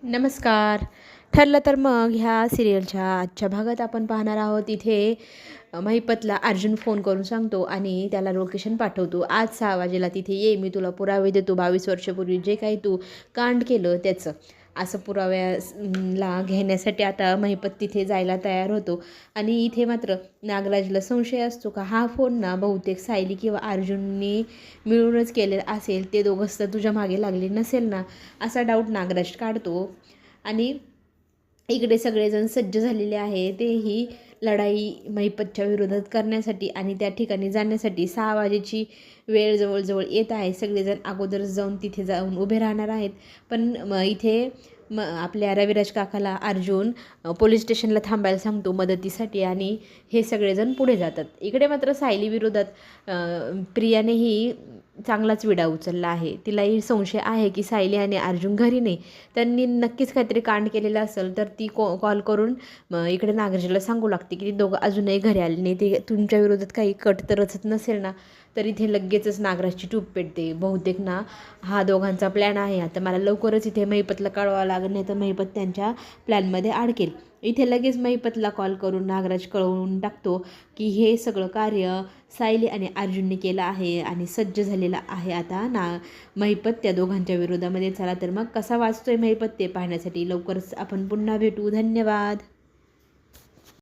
नमस्कार. ठरलं तर मग ह्या सिरियलच्या आजच्या भागात आपण पाहणार आहोत. इथे महिपतला अर्जुन फोन करून सांगतो आणि त्याला लोकेशन पाठवतो. आज 6 वाजेला तिथे ये, मी तुला पुरावे देतो. 22 वर्षापूर्वी जे काही तू कांड केलं त्याचं. असं पुराव्याला घेण्यासाठी आता महिपत तिथे जायला तयार होतो. आणि इथे मात्र नागराजला संशय असतो का हा फोन ना बहुतेक सायली किंवा अर्जुननी मिळूनच केलेला असेल. ते दोघंच तर तुझ्या मागे लागले नसेल ना, असा डाऊट नागराज काढतो. आणि इकडे सगळेजण सज्ज झालेले आहे. तेही लढाई महिपतच्या विरोधात करण्यासाठी आणि त्या ठिकाणी जाण्यासाठी 6 वाजेची वेळ जवळजवळ येत आहे. सगळेजण अगोदरच जाऊन तिथे जाऊन उभे राहणार आहेत. पण इथे आपल्या रविराज काकाला अर्जुन पोलीस स्टेशनला थांबायला सांगतो मदतीसाठी आणि हे सगळेजण पुढे जातात. इकडे मात्र सायली विरोधात प्रियानेही चांगलाच विडा उचलला आहे. तिलाही संशय आहे की सायली आणि अर्जुन घरी नाही, त्यांनी नक्कीच काहीतरी कांड केलेलं असेल. तर ती कॉल करून इकडे नागराजला सांगू लागते की ते दोघं अजूनही घरी आले नाही, ते तुमच्या विरोधात काही कट तर रचत नसेल ना. तर इथे लगेचच नागराजची टूप पेटते. बहुतेक ना हा दोघांचा प्लॅन आहे. आता मला लवकरच इथे महिपतला कळवावं लागेल, नाही तर महिपत त्यांच्या प्लॅनमध्ये अडकेल. इथे लगेच महिपतला कॉल करून नागराज कळवून टाकतो की हे सगळं कार्य सायली आणि अर्जुनने केलं आहे आणि सज्ज झालेला आहे आता महिपत त्या दोघांच्या विरोधामध्ये. चला तर मग कसा वाचतोय महिपत ते पाहण्यासाठी लवकरच आपण पुन्हा भेटू. धन्यवाद.